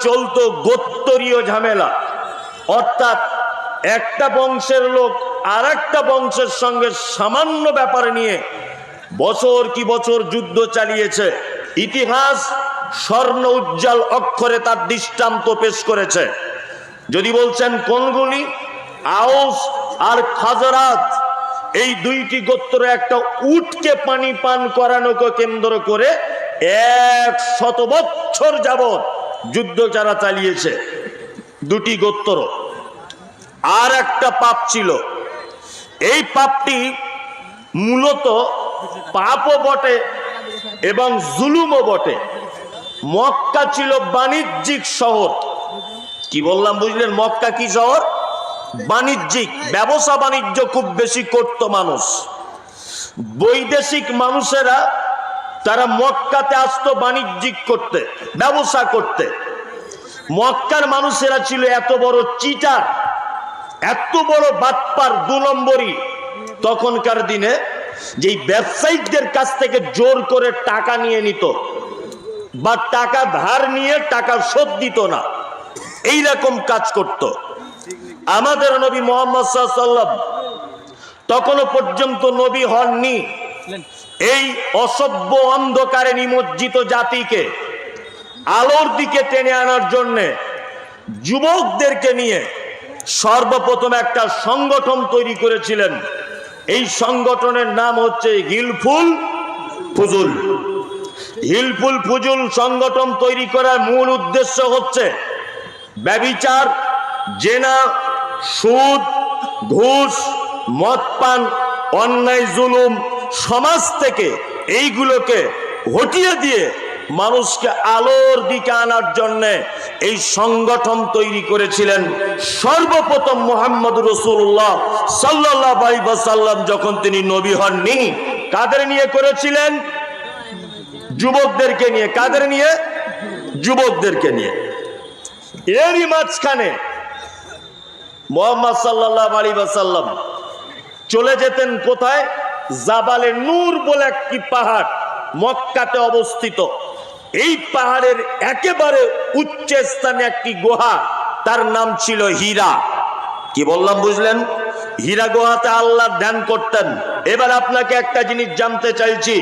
চলতো গোত্তরীয় ঝামেলা, অর্থাৎ একটা বংশের লোক আর একটা বংশের সঙ্গে সামান্য ব্যাপার নিয়ে বছর কি বছর যুদ্ধ চালিয়েছে। ইতিহাস স্বর্ণ উজ্জ্বল অক্ষরে তার দৃষ্টান্ত পেশ করেছে। যদি বলছেন কোনগুলি, আউস আর খাজরাত, এই দুইটি গোত্র একটা উটকে পানি পান করানোকে কেন্দ্র করে 100 বছর যাবৎ যুদ্ধ যারা চালিয়েছে দুটি গোত্র। আর একটা পাপ ছিল, এই পাপটি মূলত পাপও বটে এবং জুলুমও বটে। মক্কা ছিল বাণিজ্যিক শহর। কি বললাম বুঝলেন? মক্কা কি শহর? বাণিজ্যিক, ব্যবসা বাণিজ্য খুব বেশি করত মানুষ। বৈদেশিক মানুষেরা তারা মক্কাতে আসতো বাণিজ্যিক করতে, ব্যবসা করতে। মক্কার মানুষেরা ছিল এত বড় চিটার, এত বড় বাটপার, 2 নম্বরই তখনকার দিনে, যে ব্যবসায়িকদের কাছ থেকে জোর করে টাকা নিয়ে নিত বা টাকা ধার নিয়ে টাকা শোধ দিত না, এই রকম কাজ করত। আমাদের নবী মুহাম্মদ সাল্লাল্লাহু আলাইহি ওয়াসাল্লাম তখনও পর্যন্ত নবী হননি। এই অসভ্য অন্ধকারে নিমজ্জিত জাতিকে আলোর দিকে টেনে আনার জন্য যুবকদেরকে নিয়ে সর্বপ্রথম একটা সংগঠন তৈরি করেছিলেন। এই সংগঠনের নাম হচ্ছে হিলফুল ফুজুল। হিলফুল ফুজুল সংগঠন তৈরি করার মূল উদ্দেশ্য হচ্ছে ব্যভিচার, জেনা, সুদ, ঘুষ, মদ পান, অন্যায় জুলুম সমাজ থেকে এইগুলোকে হটিয়ে দিয়ে মানুষকে আলোর দিকে আনার জন্য এই সংগঠন তৈরি করেছিলেন সর্বপ্রথম মুহাম্মদ রাসূলুল্লাহ সাল্লাল্লাহু আলাইহি ওয়াসাল্লাম যখন তিনি নবী হননি। কাদের নিয়ে করেছিলেন? যুবকদেরকে নিয়ে। কাদের নিয়ে? যুবকদেরকে নিয়ে। এরই মাঝখানে মুহাম্মদ সাল্লাল্লাহু আলাইহি ওয়াসাল্লাম চলে যেতেন কোথায়? জাবালে নূর বলে একটি পাহাড় মক্কাতে অবস্থিত। এই পাহাড়ের একেবারে উচ্চ স্থানে একটি গুহা, তার নাম ছিল হীরা। কি বললাম বুঝলেন? হীরা গুহাতে আল্লাহ ধ্যান করতেন। এবার আপনাকে একটা জিনিস জানতে চাইছি,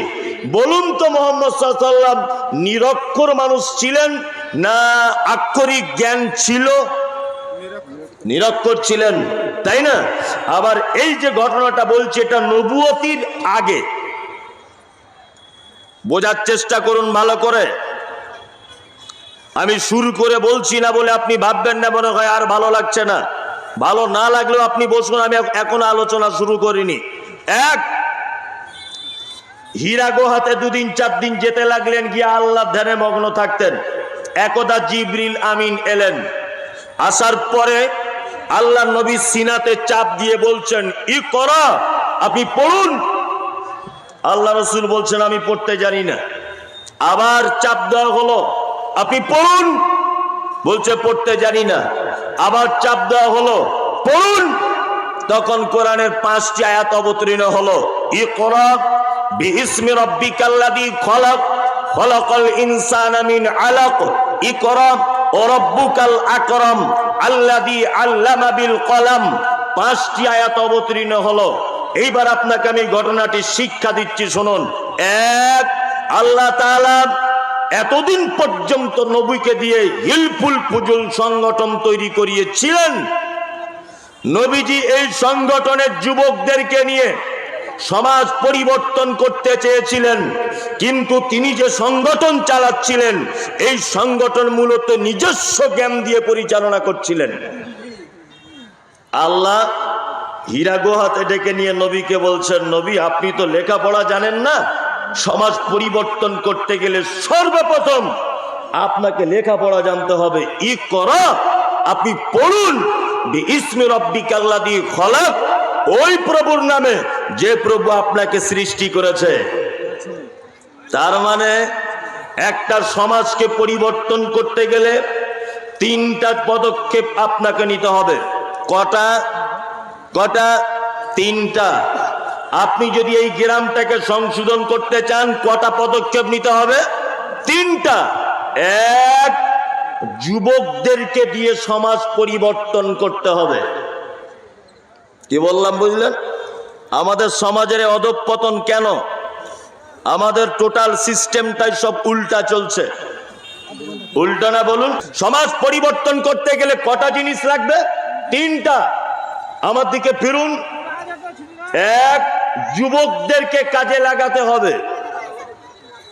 বলুন তো মুহাম্মদ সাল্লাল্লাহু আলাইহি ওয়াসাল্লাম নিরক্ষর মানুষ ছিলেন না আক্ষরিক জ্ঞান ছিল? নিরক্ষর ছিলেন, তাই না? আবার এই যে ঘটনাটা বলছি এটা নবুয়তির আগে, বোঝার চেষ্টা করুন ভালো করে। আমি শুরু করে বলছি না বলে আপনি ভাববেন না মনে হয় আর ভালো লাগছে না। ভালো না লাগলেও আপনি বসুন, আমি এখন আলোচনা শুরু করিনি। হীরা গুহাতে 2 দিন 4 দিন যেতে লাগলেন, গিয়ে আল্লাহ ধ্যানে মগ্ন থাকতেন। একদা জিবরিল আমিন এলেন। আসার পরে আল্লাহ নবী সিনাতে চাপ দিয়ে বলছেন, ইকরা, আপনি পড়ুন। আল্লাহ রাসূল বলছেন, আমি পড়তে জানি না। আবার চাপ দেওয়া হলো, আপনি পড়ুন। বলছে পড়তে জানি না। আবার চাপ দেওয়া হলো, পড়ুন। তখন কোরআনের 5টি আয়াত অবতীর্ণ হলো, ইকরা বিইসমি রাব্বিকাল্লাযী খলাক, খলাকাল ইনসানা মিন আলাক, ইকরা ওয়া রাব্বুকাল আকরাম আল্লাযী আল্লামা বিল কলম। 5টি আয়াত অবতীর্ণ হলো। এইবার আপনাকে আমি ঘটনাটি শিক্ষা দিচ্ছি, শুনুন। 1, আল্লাহ তাআলা এতদিন পর্যন্ত নবীকে দিয়ে হিলফুল ফুজুল সংগঠন তৈরি করিয়েছিলেন। নবীজি এই সংগঠনের যুবকদেরকে নিয়ে সমাজ পরিবর্তন করতে চেয়েছিলেন, কিন্তু তিনি যে সংগঠন চালাচ্ছিলেন এই সংগঠন মূলত নিজস্ব জ্ঞান দিয়ে পরিচালনা করছিলেন। আল্লাহ হীরা গুহাতে ডেকে নিয়ে নবীকে বলছেন, নবী আপনি তো লেখাপড়া জানেন না, সমাজ পরিবর্তন করতে গেলে সর্বপ্রথম আপনাকে লেখাপড়া জানতে হবে। ইকরা, আপনি পড়ুন। বিইসমি রাব্বিকাল্লাযী খলাক, ওই প্রভুর নামে যে প্রভু আপনাকে সৃষ্টি করেছে। তার মানে একটা সমাজকে পরিবর্তন করতে গেলে 3টা পদক্ষেপ আপনাকে নিতে হবে। কটা? 3টা। আপনি যদি এই গ্রামটাকে সংশোধন করতে চান কটা পদক্ষেপ নিতে হবে? 3টা। 1, যুবকদেরকে দিয়ে সমাজ পরিবর্তন করতে হবে। কি বললাম বুঝলেন? আমাদের সমাজের অধঃপতন কেন? আমাদের টোটাল সিস্টেমটাই সব উল্টা চলছে। উল্টা না বলুন? সমাজ পরিবর্তন করতে গেলে কটা জিনিস লাগবে? তিনটা। আমার দিকে ফিরুন। এক, যুবকদেরকে কাজে লাগাতে হবে।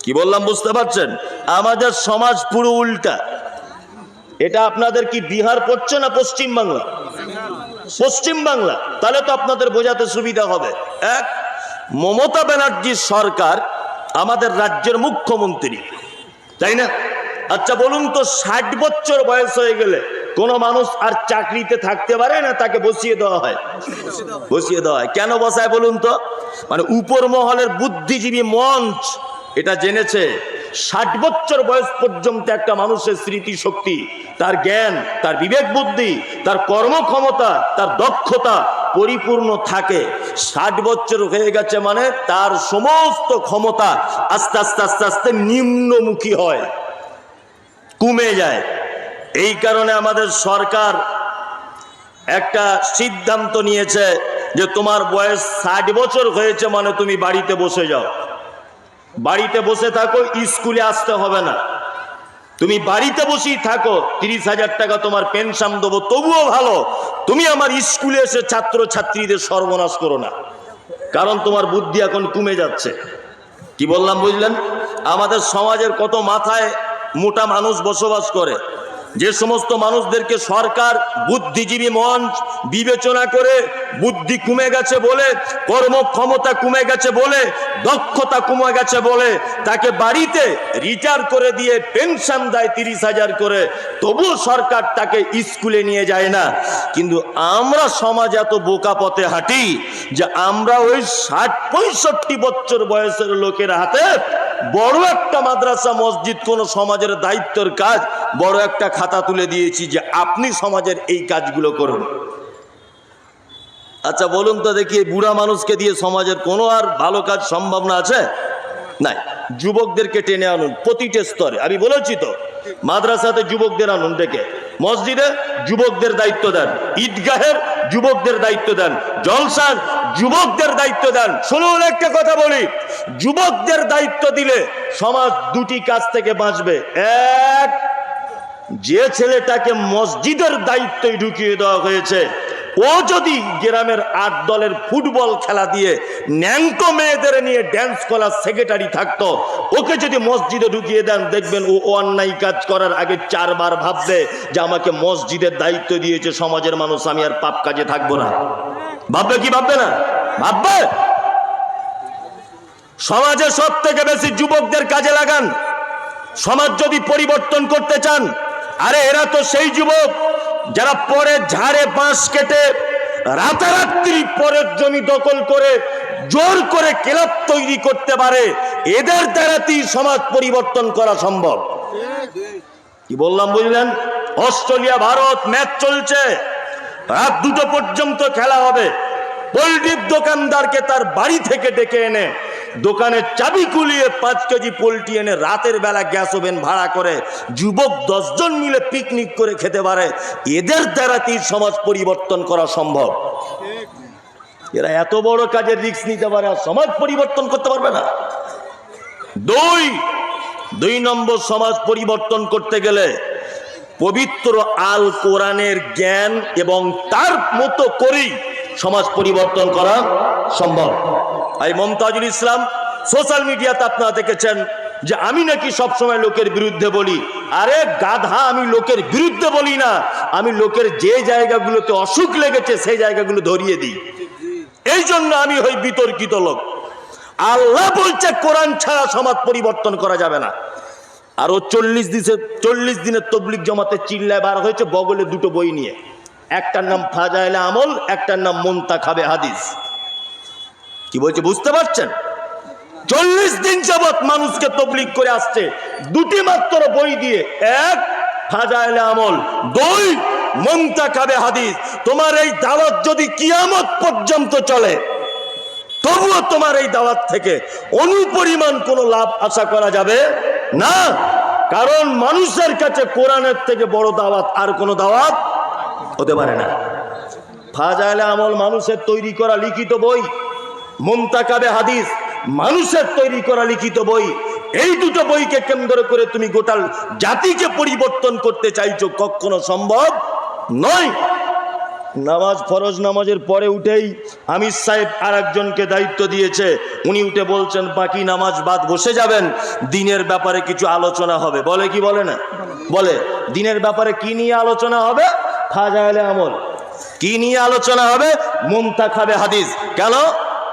কি বললাম বুঝতে পারছেন? আমাদের সমাজ পুরো উল্টা। এটা আপনাদের কি বিহার পড়ছে না পশ্চিম বাংলা? পশ্চিম বাংলা। তাহলে তো আপনাদের বোঝাতে সুবিধা হবে। এক, মমতা ব্যানার্জির সরকার আমাদের রাজ্যের মুখ্যমন্ত্রী, তাই না? আচ্ছা বলুন তো, 60 বছর বয়স হয়ে গেলে কোন মানুষ আর চাকরিতে থাকতে পারে না? তাকে বসিয়ে দেওয়া হয়। বসিয়ে দেওয়া হয়। কেন বসায় বলুন তো? মানে উপর মহলের বুদ্ধিজীবী মঞ্চ এটা জেনেছে 60 বছর বয়স পর্যন্ত একটা মানুষের স্মৃতি শক্তি, তার জ্ঞান, তার বিবেক বুদ্ধি, তার কর্মক্ষমতা, তার দক্ষতা পরিপূর্ণ থাকে। 60 বছর হয়ে গেছে মানে তার সমস্ত ক্ষমতা আস্তে আস্তে আস্তে আস্তে নিম্নমুখী হয়, কমে যায়। এই কারণে আমাদের সরকার একটা সিদ্ধান্ত নিয়েছে যে তোমার বয়স 60 বছর হয়েছে মানে তুমি বাড়িতে বসে যাও, বাড়িতে বসে থাকো, স্কুলে আসতে হবে না, তুমি বাড়িতে বসেই থাকো, 30,000 টাকা তোমার পেনশন দেবো, তবুও ভালো, তুমি আমার স্কুলে এসে ছাত্র ছাত্রীদের সর্বনাশ করো না, কারণ তোমার বুদ্ধি এখন কমে যাচ্ছে। কি বললাম বুঝলেন? আমাদের সমাজের কত মাথায় মোটা মানুষ বসবাস করে, যে সমস্ত মানুষদেরকে সরকার বুদ্ধিজীবী মঞ্চ বিবেচনা করে বুদ্ধি কমে গেছে বলে, কর্মক্ষমতা কমে গেছে বলে, দক্ষতা কমে গেছে বলে তাকে বাড়িতে রিটায়ার করে দিয়ে পেনশন দেয় 30,000 করে, তবুও সরকার তাকে স্কুলে নিয়ে যায় না। কিন্তু আমরা সমাজ এত বোকা পথে হাঁটি যে আমরা ওই 60-65 বছর বয়সের লোকের হাতে বড় একটা মাদ্রাসা মসজিদ কোন সমাজের দায়িত্বের কাজ বড় একটা খাতা তুলে দিয়েছি যে আপনি সমাজের এই কাজগুলো করুন। আচ্ছা বলুন তো দেখি, বুড়া মানুষকে দিয়ে সমাজের কোনো আর ভালো কাজ সম্ভাবনা আছে? নাই। যুবকদেরকে টেনে আনুন প্রতিটা স্তরে। আমি বলেছি তো, মাদ্রাসাতে যুবকদের আনুন ডেকে, মসজিদে যুবকদের দায়িত্ব দেন, ঈদগাহের যুবকদের দায়িত্ব দেন, জলসার যুবকদের দায়িত্ব দেন। শুনুন একটা কথা বলি, যুবকদের দায়িত্ব দিলে সমাজ দুটি কাজ থেকে বাঁচবে। এক, যে ছেলেটাকে মসজিদের দায়িত্বে ঢুকিয়ে দেওয়া হয়েছে ও যদি গ্রামের 8 দলের ফুটবল খেলা দিয়ে ন্যাংটো মেয়েদের নিয়ে ড্যান্স করার সেক্রেটারি থাকতো, ওকে যদি মসজিদে ঢুকিয়ে দেন দেখবেন ও অন্যায় কাজ করার আগে 4 বার ভাববে যে আমাকে মসজিদের দায়িত্ব দিয়েছে সমাজের মানুষ, আমি আর পাপ কাজে থাকবো না। ভাববে কি ভাববে না? ভাববে। সমাজে সব থেকে বেশি যুবকদের কাজে লাগান সমাজ যদি পরিবর্তন করতে চান। আরে এরা তো সেই যুবক যারা পরে ঝাড়ে বাঁশ কেটে রাতারাত্রি পরের জমি দখল করে জোর করে ক্লাব তৈরি করতে পারে, এদের দ্বারাতেই সমাজ পরিবর্তন করা সম্ভব। কি বললাম বুঝলেন? অস্ট্রেলিয়া ভারত ম্যাচ চলছে, রাত 2টো পর্যন্ত খেলা হবে। পোল্ট্রির দোকানদারকে তার বাড়ি থেকে ডেকে এনে দোকানের চাবি খুলিয়ে 5 কেজি পোল্ট্রি এনে রাতের বেলা গ্যাস ওভেন ভাড়া করে যুবক 10 জন মিলে পিকনিক করে খেতে পারে, এদের দ্বারাতেই সমাজ পরিবর্তন করা সম্ভব। এরা এত বড় কাজের রিস্ক নিতে পারে আর সমাজ পরিবর্তন করতে পারবে না। দুই নম্বর, সমাজ পরিবর্তন করতে গেলে পবিত্র আল কোরআনের জ্ঞান এবং তার মতো করেই সমাজ পরিবর্তন করা সম্ভব। এই মমতাজুল ইসলাম সোশ্যাল মিডিয়াতে আপনারা দেখেছেন যে আমি নাকি সবসময় লোকের বিরুদ্ধে বলি। আরে গাধা, আমি লোকের বিরুদ্ধে বলি না, আমি লোকের যে জায়গাগুলোতে অসুখ লেগেছে সেই জায়গাগুলো ধরিয়ে দিই। এই জন্য আমি হই বিতর্কিত লোক। আল্লাহ বলছে কোরআন ছাড়া সমাজ পরিবর্তন করা যাবে না। আর ও 40 দিনের তবলিগ জমাতে চিল্লায় বার হয়েছে বগলে 2টো বই নিয়ে, একটার নাম ফাজাইলে আমল, একটার নাম মুনতাখাবে হাদিস। কি বলছে বুঝতে পারছেন? 40 দিন যাবত মানুষকে তবলিগ করে আসছে 2টি মাত্র বই দিয়ে, 1 ফাজাইলে আমল, 2 মুনতাখাবে হাদিস। তোমার এই দাওয়াত যদি কিয়ামত পর্যন্ত চলে তবুও তোমার এই দাওয়াত থেকে অনুপরিমাণ কোনো লাভ আশা করা যাবে না। কারণ মানুষের কাছে কোরআনের থেকে বড় দাওয়াত আর কোনো দাওয়াত হতে পারে না। ফাজাইলে আমল মানুষের তৈরি করা লিখিত বই, মুনতাকাবে হাদিস মানুষের তৈরি করা লিখিত বই। এই দুটো বইকে কেন্দ্র করে তুমি গোটা জাতিকে পরিবর্তন করতে চাইছো, কখনো সম্ভব নয়। নামাজ, ফরজ নামাজের পরে উঠেই আমির সাহেব আর একজনকে দায়িত্ব দিয়েছে, উনি উঠে বলছেন বাকি নামাজ বাদ বসে যাবেন, দিনের ব্যাপারে কিছু আলোচনা হবে। বলে কি বলে না? বলে। দিনের ব্যাপারে কি নিয়ে আলোচনা হবে? ফাজাইলে আমল। কি নিয়ে আলোচনা হবে? মুনতাকাবে হাদিস। কেন?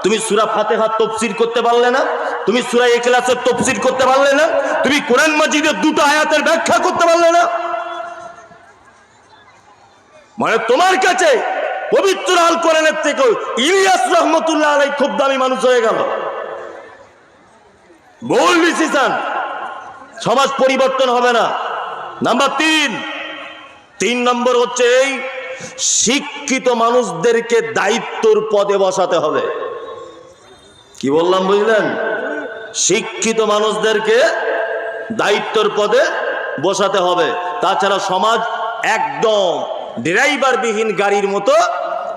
তুমি সূরা ফাতিহার তাফসীর করতে পারলে না? তুমি সূরা ইখলাসের তাফসীর করতে পারলে না? তুমি কোরআন মাজিদের দুটো আয়াতের ব্যাখ্যা করতে পারলে না? মানে তোমার কাছে পবিত্র আল কোরআনের থেকে ইলিয়াস রহমতুল্লাহ আলাইহি খুব দামি মানুষ হয়ে গেল। ভুল ডিসিশন, সমাজ পরিবর্তন হবে না। নাম্বার 3 নম্বর হচ্ছে এই শিক্ষিত মানুষদেরকে দায়িত্বর পদে বসাতে হবে। কি বললাম বুঝলেন? শিক্ষিত মানুষদেরকে দায়িত্বর পদে বসাতে হবে, তাছাড়া সমাজ একদম ড্রাইভারবিহীন গাড়ির মতো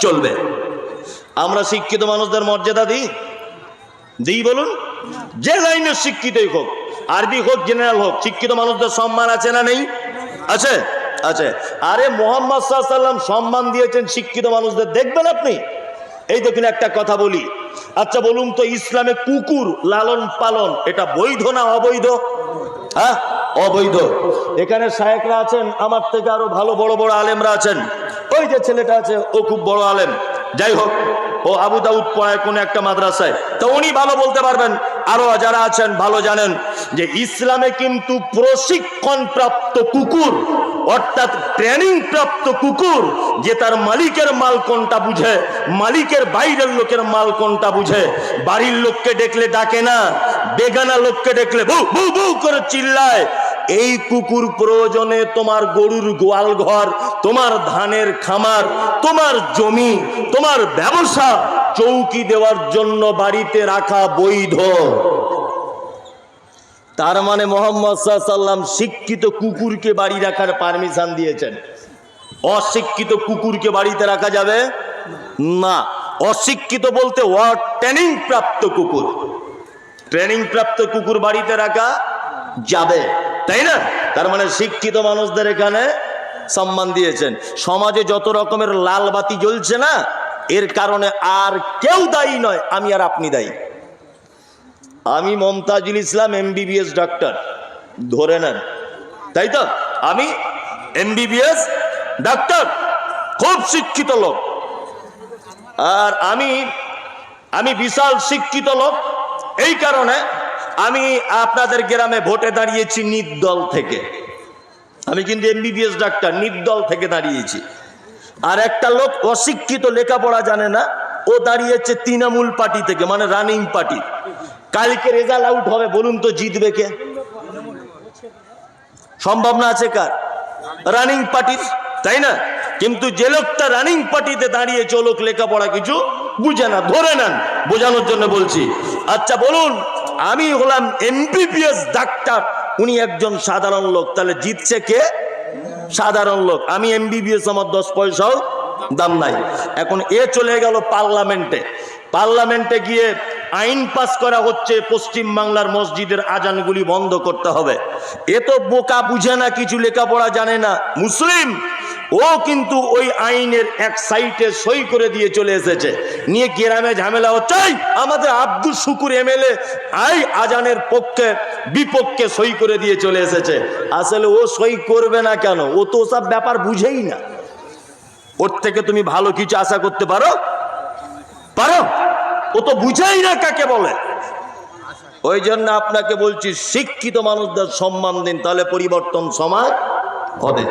চলবে। আমরা শিক্ষিত মানুষদের মর্যাদা দিই বলুন? যে লাইনের শিক্ষিতই হোক, আরবি হোক জেনারেল হোক, শিক্ষিত মানুষদের সম্মান আছে না নেই? আছে, আছে। আরে মুহাম্মদ সাল্লাল্লাহু আলাইহি ওয়াসাল্লাম সম্মান দিয়েছেন শিক্ষিত মানুষদের, দেখবেন আপনি। এই দেখুন একটা কথা বলি, আচ্ছা বলুন তো, ইসলামে কুকুর লালন পালন এটা বৈধ না অবৈধ? হ্যাঁ, অবৈধ। এখানে শায়েখরা আছেন, আমার থেকে আরো ভালো বড় বড় আলেমরা আছেন। ওই যে ছেলেটা আছে ও খুব বড় আলেম, যাই হোক, ও আবু দাউদ পড়ায় কোন একটা মাদ্রাসায়, তো উনি ভালো বলতে পারবেন। আরো যারা আছেন ভালো জানেন যে ইসলামে কিন্তু প্রশিক্ষণ প্রাপ্ত কুকুর, অর্থাৎ ট্রেনিং প্রাপ্ত কুকুর, যে তার মালিকের মাল কোনটা বুঝে, মালিকের বাইরের লোকের মাল কোনটা বুঝে, বাড়ির লোককে দেখলে ডাকে না, বেগানা লোককে দেখলে বউ বউ বউ করে চিল্লায়। এই কুকুর প্রয়োজনে তোমার গরুর গোয়াল ঘর, তোমার ধানের খামার, তোমার জমি, তোমার ব্যবসা চৌকি দেওয়ার জন্য বাড়িতে রাখা বৈধ। তার মানে মুহাম্মদ সাল্লাল্লাহু আলাইহি ওয়াসাল্লাম শিক্ষিত কুকুরকে বাড়ি রাখার পারমিশন দিয়েছেন, অশিক্ষিত কুকুরকে বাড়িতে রাখা যাবে না। অশিক্ষিত বলতে ট্রেনিং প্রাপ্ত কুকুর, ট্রেনিং প্রাপ্ত কুকুর বাড়িতে রাখা যাবে, তাই না? তার মানে শিক্ষিত মানুষদের এখানে সম্মান দিয়েছেন। সমাজে যত রকমের লাল বাতি জ্বলছে না, এর কারণে আর কেউ দায়ী নয়, আমি আর আপনি দায়ী। আমি মমতাজুল ইসলাম MBBS ডাক্তার, ধরে নেন, তাই তো? আমি MBBS ডাক্তার, খুব শিক্ষিত লোক, আর আমি বিশাল শিক্ষিত লোক। এই কারণে আমি আপনাদের গ্রামে ভোটে দাঁড়িয়েছি নির্দল থেকে। আমি কিন্তু MBBS ডাক্তার, নির্দল থেকে দাঁড়িয়েছি। আর একটা লোক অশিক্ষিত, লেখাপড়া জানে না, ও দাঁড়িয়েছে তৃণমূল পার্টি থেকে, মানে রানিং পার্টি। কালকে রেজাল্ট আউট হবে, বলুন তো জিতবে কে? সম্ভাবনা আছে কার? রানিং পার্টির, তাই না? কিন্তু যে লোকটা রানিং পার্টিতে দাঁড়িয়েছে ও লোক লেখাপড়া কিছু বুঝে না, ধরে নেন, বোঝানোর জন্য বলছি। আচ্ছা বলুন, আমি হলাম MBBS ডাক্তার, উনি একজন সাধারণ লোক, তাহলে জিতছে কে? সাধারণ লোক। আমি MBBS, আমার 10 পয়সাও দাম নাই। এখন এ চলে গেল পার্লামেন্টে, পার্লামেন্টে গিয়ে আইন পাস করা হচ্ছে পশ্চিম বাংলার মসজিদের আজানগুলি বন্ধ করতে হবে। এ তো বোকা, বুঝে না কিছু, লেখাপড়া জানে না, মুসলিম। ও কিন্তু ওই আইনের এক সাইটে সই করে দিয়ে চলে এসেছে, নিয়ে গ্রামে ঝামেলা হচ্ছে। আমাদের আব্দুল শুকুর MLA আজানের পক্ষে বিপক্ষে সই করে দিয়ে চলে এসেছে। আসলে ও সই করবে না কেন? ও তো সব ব্যাপার বুঝেই না। ওর থেকে তুমি ভালো কিছু আশা করতে পারো? ও তো বুঝেই না কাকে বলে। ওই জন্য আপনাকে বলছি, শিক্ষিত মানুষদের সম্মান দিন, তাহলে পরিবর্তন সমাজ হবে।